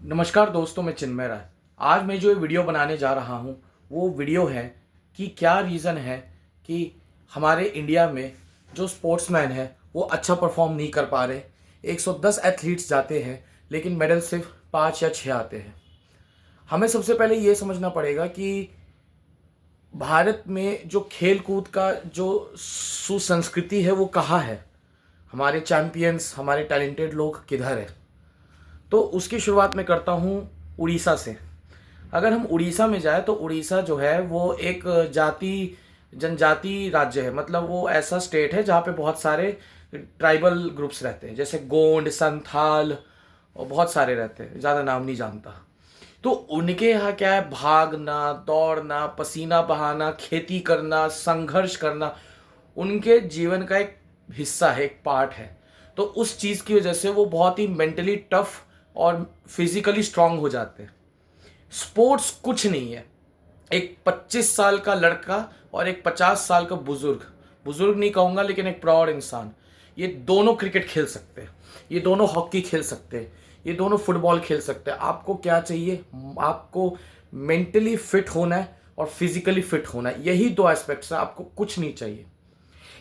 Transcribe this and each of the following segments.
नमस्कार दोस्तों, मैं चिन्मय राय। आज मैं जो ये वीडियो बनाने जा रहा हूँ वो वीडियो है कि क्या रीज़न है कि हमारे इंडिया में जो स्पोर्ट्समैन है वो अच्छा परफॉर्म नहीं कर पा रहे। 110 एथलीट्स जाते हैं लेकिन मेडल सिर्फ 5 या 6 आते हैं। हमें सबसे पहले ये समझना पड़ेगा कि भारत में जो खेल कूद का जो सुसंस्कृति है वो कहाँ है, हमारे चैंपियंस, हमारे टैलेंटेड लोग किधर है। तो उसकी शुरुआत मैं करता हूँ उड़ीसा से। अगर हम उड़ीसा में जाए तो उड़ीसा जो है वो एक जाति जनजाति राज्य है। मतलब वो ऐसा स्टेट है जहाँ पे बहुत सारे ट्राइबल ग्रुप्स रहते हैं, जैसे गोंड, संथाल और बहुत सारे रहते हैं, ज़्यादा नाम नहीं जानता। तो उनके यहाँ क्या है, भागना, दौड़ना, पसीना बहाना, खेती करना, संघर्ष करना उनके जीवन का एक हिस्सा है, एक पार्ट है। तो उस चीज़ की वजह से वो बहुत ही मेंटली टफ और फिजिकली स्ट्रांग हो जाते हैं। स्पोर्ट्स कुछ नहीं है। एक 25 साल का लड़का और एक 50 साल का बुजुर्ग, बुजुर्ग नहीं कहूँगा लेकिन एक प्रौढ़ इंसान, ये दोनों क्रिकेट खेल सकते हैं, ये दोनों हॉकी खेल सकते हैं, ये दोनों फुटबॉल खेल सकते हैं। आपको क्या चाहिए? आपको मेंटली फिट होना है और फिजिकली फिट होना है। यही दो एस्पेक्ट्स हैं, आपको कुछ नहीं चाहिए।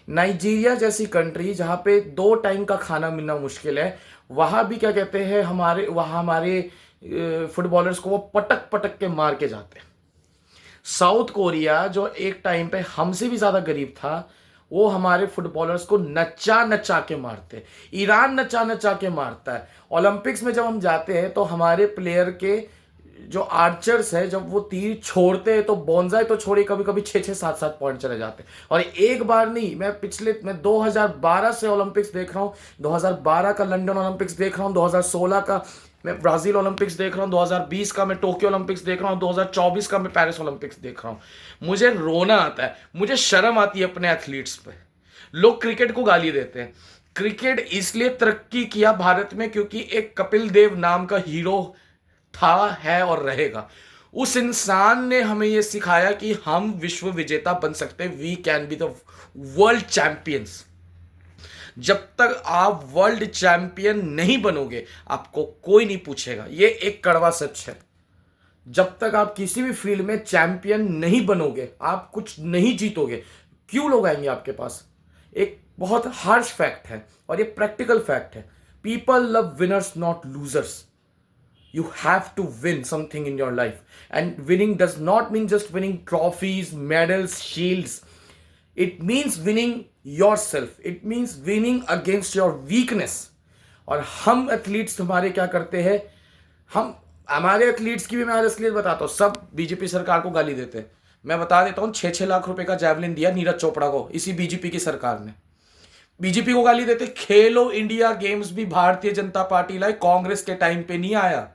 नाइजीरिया जैसी कंट्री जहाँ पे 2 टाइम का खाना मिलना मुश्किल है, वहाँ भी क्या कहते हैं, हमारे फुटबॉलर्स को वो पटक पटक के मार के जाते हैं। साउथ कोरिया जो एक टाइम पे हमसे भी ज़्यादा गरीब था, वो हमारे फुटबॉलर्स को नचा नचा के मारते। ईरान नचा नचा के मारता है। ओलंपिक्स में जब हम जाते हैं तो हमारे प्लेयर के जो आर्चर्स है, जब वो तीर छोड़ते हैं तो बोनजाई तो छोड़े, कभी कभी 6-6 7-7 पॉइंट चले जाते हैं। और एक बार नहीं, मैं 2012 से ओलंपिक्स देख रहा हूँ, 2012 का लंदन ओलंपिक्स देख रहा हूँ, 2016 का मैं ब्राज़ील ओलंपिक्स देख रहा हूँ, 2020 का मैं टोक्यो ओलंपिक्स देख रहा हूँ, 2024 का मैं पेरिस ओलंपिक्स देख रहा हूँ। मुझे रोना आता है, मुझे शर्म आती है अपने एथलीट्स पे। लोग क्रिकेट को गाली देते हैं। क्रिकेट इसलिए तरक्की किया भारत में क्योंकि एक कपिल देव नाम का हीरो था, है और रहेगा। उस इंसान ने हमें यह सिखाया कि हम विश्व विजेता बन सकते हैं। We can be the world champions. जब तक आप वर्ल्ड चैंपियन नहीं बनोगे आपको कोई नहीं पूछेगा। यह एक कड़वा सच है। जब तक आप किसी भी फील्ड में चैंपियन नहीं बनोगे, आप कुछ नहीं जीतोगे। क्यों लोग आएंगे आपके पास? एक बहुत हार्श फैक्ट है और ये प्रैक्टिकल फैक्ट है। People love winners not losers. You have to win something in your life, and winning does not mean just winning trophies, medals, shields. It means winning yourself. It means winning against your weakness. और हम athletes हमारे क्या करते हैं, हम हमारे athletes की भी मैं असलियत बताता हूँ। सब बीजेपी सरकार को गाली देते हैं। मैं बता देता हूँ, 6-6 लाख रुपए का जैवलिन दिया नीरज चोपड़ा को इसी बीजेपी की सरकार ने। बीजेपी को गाली देते। खेलो इंडिया गेम्स भी भारतीय जनता पार्टी लाए, कांग्रेस के टाइम पे नहीं आया।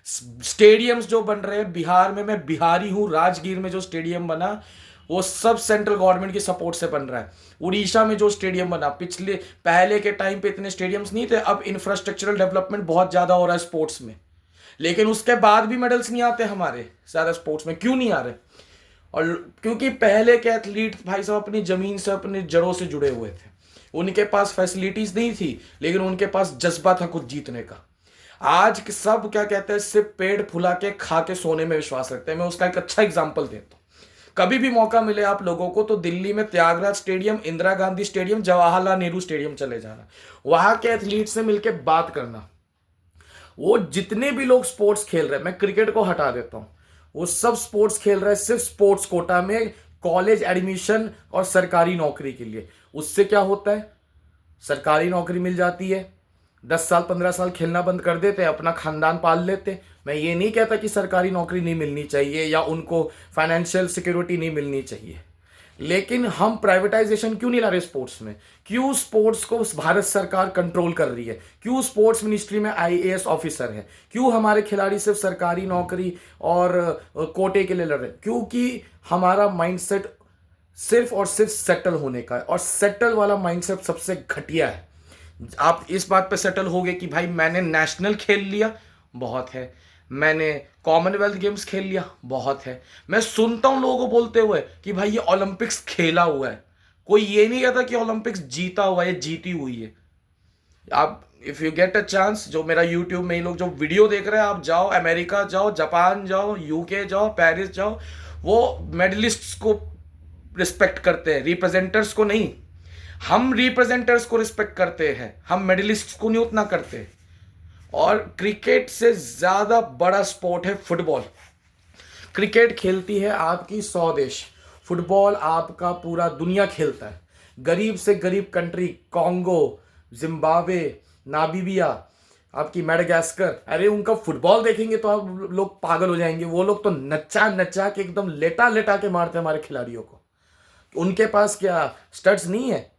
स्टेडियम्स जो बन रहे हैं बिहार में, मैं बिहारी हूं, राजगीर में जो स्टेडियम बना वो सब सेंट्रल गवर्नमेंट की सपोर्ट से बन रहा है। उड़ीसा में जो स्टेडियम बना, पहले के टाइम पे इतने स्टेडियम्स नहीं थे। अब इंफ्रास्ट्रक्चरल डेवलपमेंट बहुत ज्यादा हो रहा है स्पोर्ट्स में, लेकिन उसके बाद भी मेडल्स नहीं आते हमारे सारे स्पोर्ट्स में। क्यों नहीं आ रहे? और क्योंकि पहले के एथलीट भाई साहब अपनी जमीन से, अपनी जड़ों से जुड़े हुए थे। उनके पास फैसिलिटीज नहीं थी लेकिन उनके पास जज्बा था कुछ जीतने का। आज के सब क्या कहते हैं, सिर्फ पेट फुला के खा के सोने में विश्वास रखते हैं। मैं उसका एक अच्छा एग्जांपल देता हूं। कभी भी मौका मिले आप लोगों को तो दिल्ली में Thyagaraj stadium, Indira Gandhi stadium, Jawaharlal Nehru stadium चले जाना। वहां के एथलीट से मिलकर बात करना। वो जितने भी लोग स्पोर्ट्स खेल रहे हैं, मैं क्रिकेट को हटा देता हूं, वो सब स्पोर्ट्स खेल रहे हैं सिर्फ स्पोर्ट्स कोटा में, कॉलेज एडमिशन और सरकारी नौकरी के लिए। उससे क्या होता है, सरकारी नौकरी मिल जाती है, 10 साल 15 साल खेलना बंद कर देते, अपना खानदान पाल लेते। मैं ये नहीं कहता कि सरकारी नौकरी नहीं मिलनी चाहिए या उनको फाइनेंशियल सिक्योरिटी नहीं मिलनी चाहिए, लेकिन हम प्राइवेटाइजेशन क्यों नहीं ला रहे स्पोर्ट्स में? क्यों स्पोर्ट्स को भारत सरकार कंट्रोल कर रही है? क्यों स्पोर्ट्स मिनिस्ट्री में आईएएस ऑफिसर है? क्यों हमारे खिलाड़ी सिर्फ सरकारी नौकरी और कोटे के लिए लड़ रहे हैं? क्योंकि हमारा माइंडसेट सिर्फ और सिर्फ सेटल होने का है, और सेटल वाला माइंडसेट सबसे घटिया है। आप इस बात पे सेटल हो गए कि भाई मैंने नेशनल खेल लिया, बहुत है, मैंने कॉमनवेल्थ गेम्स खेल लिया, बहुत है। मैं सुनता हूं लोगों को बोलते हुए कि भाई ये ओलंपिक्स खेला हुआ है। कोई ये नहीं कहता कि ओलंपिक्स जीता हुआ है, जीती हुई है। आप if you get a chance, जो मेरा यूट्यूब में ये लोग जो वीडियो देख रहे हैं, आप जाओ अमेरिका जाओ, जापान जाओ, यूके जाओ, पेरिस जाओ, वो मेडलिस्ट्स को रिस्पेक्ट करते हैं, रिप्रेजेंटर्स को नहीं। हम रिप्रेजेंटर्स को रिस्पेक्ट करते हैं, हम मेडलिस्ट्स को नहीं उतना करते। और क्रिकेट से ज़्यादा बड़ा स्पोर्ट है फुटबॉल। क्रिकेट खेलती है आपकी 100 देश, फुटबॉल आपका पूरा दुनिया खेलता है। गरीब से गरीब कंट्री, कॉन्गो, जिम्बाब्वे, नामीबिया, आपकी मेडागास्कर, अरे उनका फुटबॉल देखेंगे तो आप लोग पागल हो जाएंगे। वो लोग तो नचा नचा के एकदम लेटा लेटा के मारते हैं हमारे खिलाड़ियों को। उनके पास क्या स्टड्स नहीं है?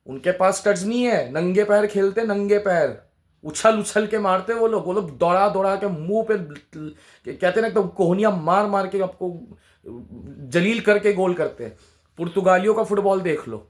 उनके पास स्टड्स नहीं है, नंगे पैर खेलते, नंगे पैर उछल उछल के मारते। वो लोग दौड़ा दौड़ा के मुंह पे कहते हैं ना एकदम कोहनिया मार मार के आपको जलील करके गोल करते हैं। पुर्तगालियों का फुटबॉल देख लो,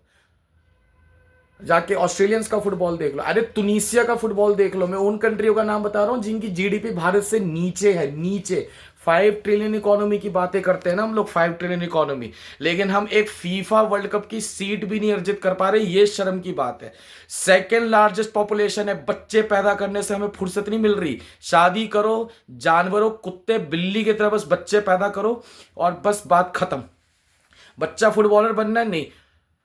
जाके ऑस्ट्रेलियंस का फुटबॉल देख लो, अरे तुनीसिया का फुटबॉल देख लो। मैं उन कंट्रियों का नाम बता रहा हूं जिनकी जीडीपी भारत से नीचे है, नीचे। 5 ट्रिलियन इकोनॉमी की बातें करते हैं ना हम लोग, 5 ट्रिलियन इकोनॉमी, लेकिन हम एक फीफा वर्ल्ड कप की सीट भी नहीं अर्जित कर पा रहे। ये शर्म की बात है। सेकेंड लार्जेस्ट पॉपुलेशन है, बच्चे पैदा करने से हमें फुर्सत नहीं मिल रही। शादी करो, जानवरों कुत्ते बिल्ली की तरह बस बच्चे पैदा करो और बस बात खत्म। बच्चा फुटबॉलर बनना नहीं।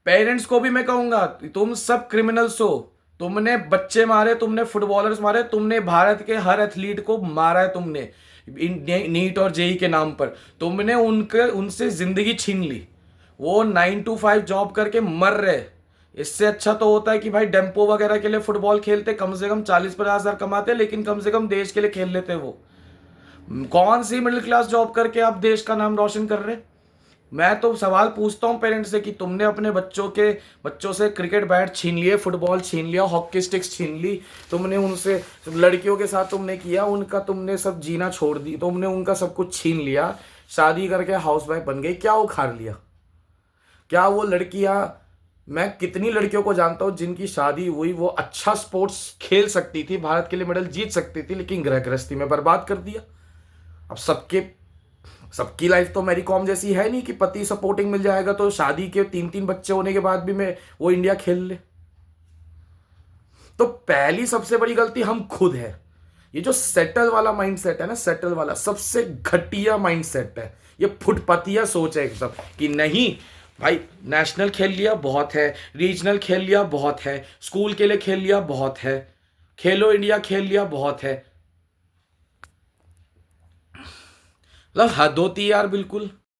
पेरेंट्स को भी मैं कहूंगा, तुम सब क्रिमिनल्स हो। तुमने बच्चे मारे, तुमने फुटबॉलर्स मारे, तुमने भारत के हर एथलीट को मारा है। तुमने नीट और जेई के नाम पर तुमने उनसे जिंदगी छीन ली। वो 9 to 5 जॉब करके मर रहे। इससे अच्छा तो होता है कि भाई डेम्पो वगैरह के लिए फुटबॉल खेलते, कम से कम 40-50 हजार कमाते, लेकिन कम से कम देश के लिए खेल लेते। वो कौन सी मिडिल क्लास जॉब करके आप देश का नाम रोशन कर रहे? मैं तो सवाल पूछता हूँ पेरेंट्स से कि तुमने अपने बच्चों से क्रिकेट बैट छीन लिए, फुटबॉल छीन लिया, हॉकी स्टिक्स छीन ली, तुमने उनसे, लड़कियों के साथ तुमने किया, उनका तुमने सब जीना छोड़ दी, तुमने उनका सब कुछ छीन लिया, शादी करके हाउस वाइफ बन गई। क्या उखाड़ लिया? क्या वो लड़कियां, मैं कितनी लड़कियों को जानता हूँ जिनकी शादी हुई, वो अच्छा स्पोर्ट्स खेल सकती थी, भारत के लिए मेडल जीत सकती थी, लेकिन गृह गृहस्थी में बर्बाद कर दिया। अब सबकी लाइफ तो मैरी कॉम जैसी है नहीं कि पति सपोर्टिंग मिल जाएगा तो शादी के 3-3 बच्चे होने के बाद भी मैं वो इंडिया खेल ले। तो पहली सबसे बड़ी गलती हम खुद है। ये जो सेटल वाला माइंडसेट है ना, सेटल वाला सबसे घटिया माइंडसेट है। ये फुटपतिया सोच है एकदम कि नहीं भाई, नेशनल खेल लिया बहुत है, रीजनल खेल लिया बहुत है, स्कूल के लिए खेल लिया बहुत है, खेलो इंडिया खेल लिया बहुत है। मतलब हद होती है यार बिल्कुल।